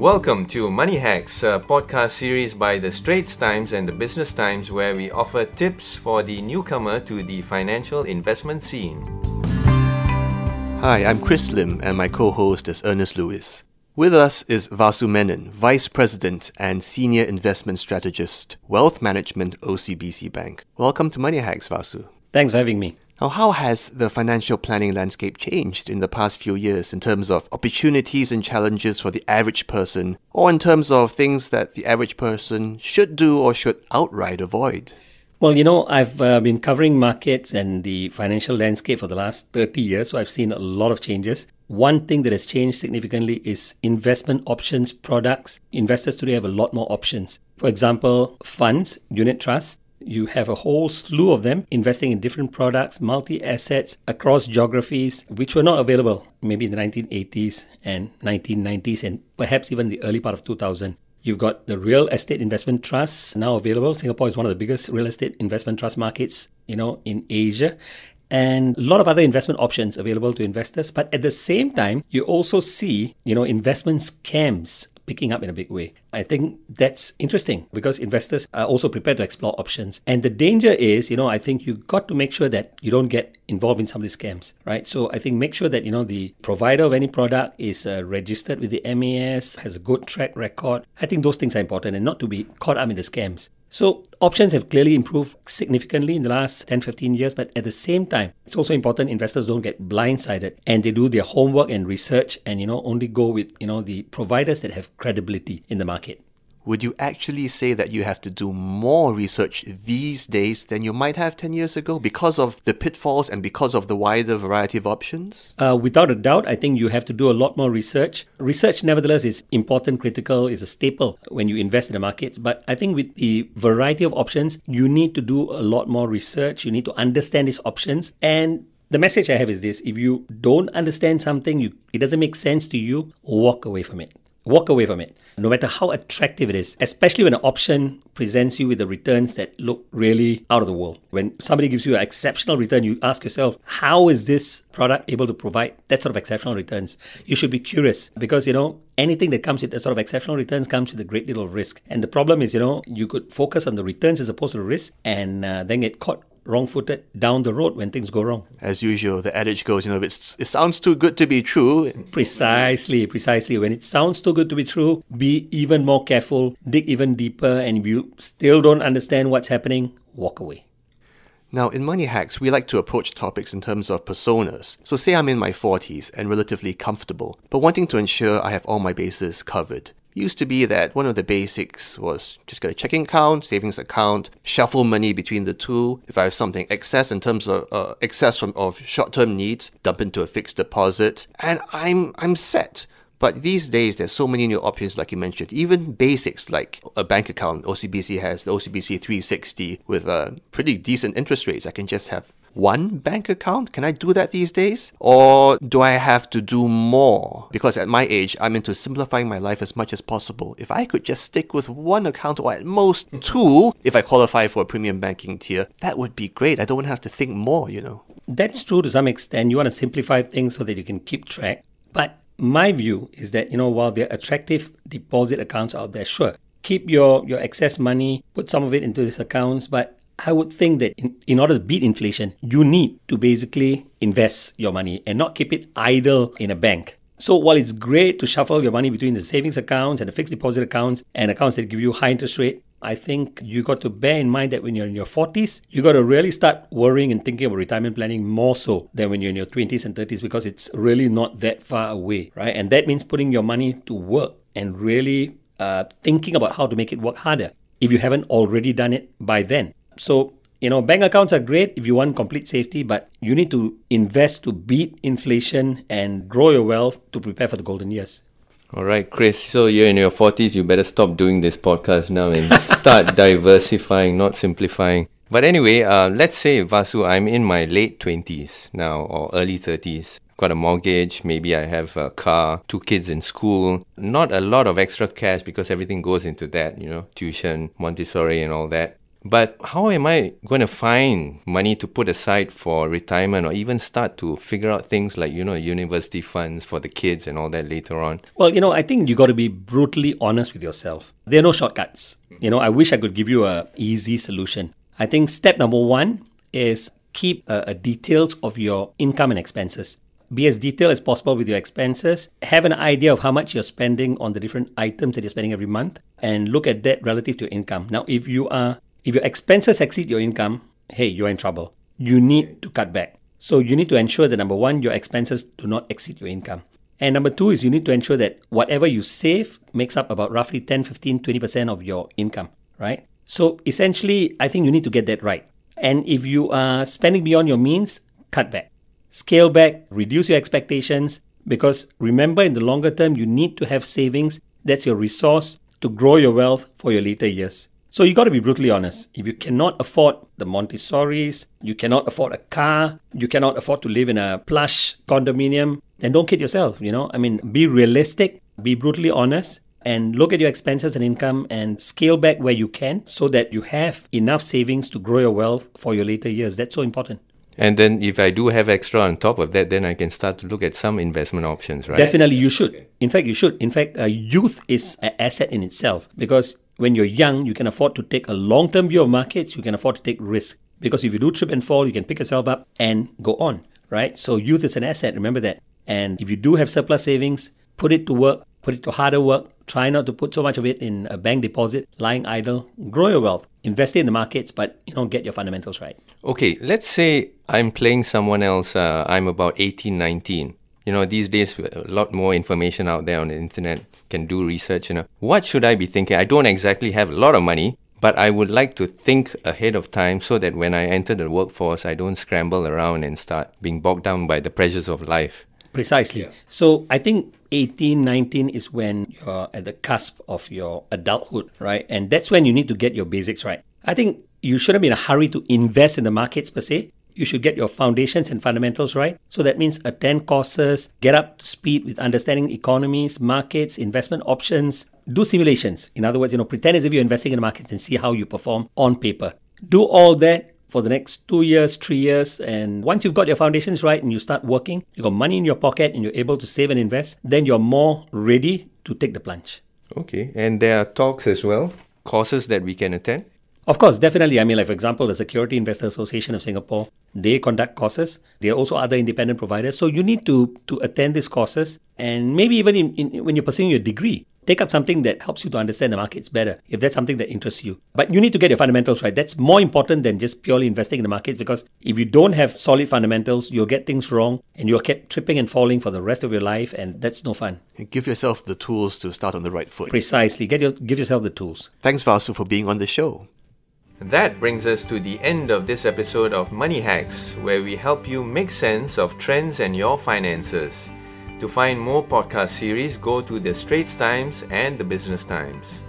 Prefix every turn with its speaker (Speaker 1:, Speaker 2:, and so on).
Speaker 1: Welcome to Money Hacks, a podcast series by the Straits Times and the Business Times where we offer tips for the newcomer to the financial investment scene.
Speaker 2: Hi, I'm Chris Lim and my co-host is Ernest Lewis. With us is Vasu Menon, Vice President and Senior Investment Strategist, Wealth Management, OCBC Bank. Welcome to Money Hacks, Vasu.
Speaker 3: Thanks for having me.
Speaker 2: Now, how has the financial planning landscape changed in the past few years in terms of opportunities and challenges for the average person, or in terms of things that the average person should do or should outright avoid?
Speaker 3: Well, I've been covering markets and the financial landscape for the last 30 years, so I've seen a lot of changes. One thing that has changed significantly is investment options products. Investors today have a lot more options. For example, funds, unit trusts. You have a whole slew of them investing in different products, multi-assets across geographies, which were not available maybe in the 1980s and 1990s and perhaps even the early part of 2000. You've got the real estate investment trusts now available. Singapore is one of the biggest real estate investment trust markets, in Asia. And a lot of other investment options available to investors. But at the same time, you also see, investment scams picking up in a big way. I think that's interesting because investors are also prepared to explore options. And the danger is, I think you got to make sure that you don't get involved in some of these scams, right? So I think make sure that, the provider of any product is registered with the MAS, has a good track record. I think those things are important and not to be caught up in the scams. So options have clearly improved significantly in the last 10, 15 years, but at the same time, it's also important investors don't get blindsided and they do their homework and research and, only go with, the providers that have credibility in the market.
Speaker 2: Would you actually say that you have to do more research these days than you might have 10 years ago because of the pitfalls and because of the wider variety of options?
Speaker 3: Without a doubt, I think you have to do a lot more research. Research, nevertheless, is important, critical, is a staple when you invest in the markets. But I think with the variety of options, you need to do a lot more research. You need to understand these options. And the message I have is this: if you don't understand something, it doesn't make sense to you, walk away from it. Walk away from it, no matter how attractive it is, especially when an option presents you with the returns that look really out of the world. When somebody gives you an exceptional return, you ask yourself, how is this product able to provide that sort of exceptional returns? You should be curious because, anything that comes with that sort of exceptional returns comes with a great deal of risk. And the problem is, you could focus on the returns as opposed to the risk and then get caught wrong-footed down the road when things go wrong.
Speaker 2: As usual, the adage goes, if it sounds too good to be true.
Speaker 3: Precisely. When it sounds too good to be true, be even more careful, dig even deeper, and if you still don't understand what's happening, walk away.
Speaker 2: Now, in Money Hacks, we like to approach topics in terms of personas. So say I'm in my 40s and relatively comfortable, but wanting to ensure I have all my bases covered. Used to be that one of the basics was just get a checking account, savings account, shuffle money between the two. If I have something excess in terms of of short-term needs, dump into a fixed deposit, and I'm set. But these days, there's so many new options, like you mentioned. Even basics like a bank account. OCBC has the OCBC 360 with pretty decent interest rates. I can just have one bank account? Can I do that these days? Or do I have to do more? Because at my age, I'm into simplifying my life as much as possible. If I could just stick with one account or at most two, if I qualify for a premium banking tier, that would be great. I don't have to think more,
Speaker 3: That's true to some extent. You want to simplify things so that you can keep track. But my view is that, while there are attractive deposit accounts out there, sure, keep your excess money, put some of it into these accounts, but I would think that in order to beat inflation, you need to basically invest your money and not keep it idle in a bank. So while it's great to shuffle your money between the savings accounts and the fixed deposit accounts and accounts that give you high interest rate, I think you got to bear in mind that when you're in your 40s, you got to really start worrying and thinking about retirement planning more so than when you're in your 20s and 30s because it's really not that far away, right? And that means putting your money to work and really thinking about how to make it work harder if you haven't already done it by then. So, bank accounts are great if you want complete safety, but you need to invest to beat inflation and grow your wealth to prepare for the golden years.
Speaker 1: All right, Chris, so you're in your 40s, you better stop doing this podcast now and start diversifying, not simplifying. But anyway, let's say, Vasu, I'm in my late 20s now or early 30s. Got a mortgage, maybe I have a car, 2 kids in school. Not a lot of extra cash because everything goes into that, tuition, Montessori and all that. But how am I going to find money to put aside for retirement or even start to figure out things like, university funds for the kids and all that later on?
Speaker 3: Well, I think you got to be brutally honest with yourself. There are no shortcuts. I wish I could give you a easy solution. I think step number one is keep a details of your income and expenses. Be as detailed as possible with your expenses. Have an idea of how much you're spending on the different items that you're spending every month and look at that relative to your income. Now, if your expenses exceed your income, hey, you're in trouble. You need to cut back. So you need to ensure that number one, your expenses do not exceed your income. And number two is you need to ensure that whatever you save makes up about roughly 10, 15, 20% of your income, right? So essentially, I think you need to get that right. And if you are spending beyond your means, cut back. Scale back, reduce your expectations, because remember, in the longer term, you need to have savings. That's your resource to grow your wealth for your later years. So you got to be brutally honest. If you cannot afford the Montessoris, you cannot afford a car, you cannot afford to live in a plush condominium, then don't kid yourself, be realistic, be brutally honest, and look at your expenses and income and scale back where you can so that you have enough savings to grow your wealth for your later years. That's so important.
Speaker 1: And then if I do have extra on top of that, then I can start to look at some investment options, right?
Speaker 3: Definitely, you should. In fact, you should. In fact, youth is an asset in itself, because when you're young, you can afford to take a long-term view of markets. You can afford to take risk, because if you do trip and fall, you can pick yourself up and go on, right? So youth is an asset. Remember that. And if you do have surplus savings, put it to work, put it to harder work. Try not to put so much of it in a bank deposit, lying idle. Grow your wealth. Invest in the markets, but get your fundamentals right.
Speaker 1: Okay, let's say I'm playing someone else. I'm about 18, 19. These days, a lot more information out there on the internet. Can do research. What should I be thinking? I don't exactly have a lot of money, but I would like to think ahead of time so that when I enter the workforce, I don't scramble around and start being bogged down by the pressures of life.
Speaker 3: Precisely. Yeah. So I think 18, 19 is when you're at the cusp of your adulthood, right? And that's when you need to get your basics right. I think you shouldn't be in a hurry to invest in the markets per se. You should get your foundations and fundamentals right. So that means attend courses, get up to speed with understanding economies, markets, investment options, do simulations. In other words, pretend as if you're investing in the markets and see how you perform on paper. Do all that for the next 2 years, 3 years. And once you've got your foundations right and you start working, you got money in your pocket and you're able to save and invest, then you're more ready to take the plunge.
Speaker 1: Okay. And there are talks as well, courses that we can attend?
Speaker 3: Of course, definitely. For example, the Security Investor Association of Singapore, they conduct courses. There are also other independent providers. So you need to attend these courses. And maybe even when you're pursuing your degree, take up something that helps you to understand the markets better, if that's something that interests you. But you need to get your fundamentals right. That's more important than just purely investing in the markets, because if you don't have solid fundamentals, you'll get things wrong and you'll keep tripping and falling for the rest of your life, and that's no fun.
Speaker 2: Give yourself the tools to start on the right foot.
Speaker 3: Precisely. Give yourself the tools.
Speaker 2: Thanks, Vasu, for being on the show.
Speaker 1: That brings us to the end of this episode of Money Hacks, where we help you make sense of trends and your finances. To find more podcast series, go to the Straits Times and the Business Times.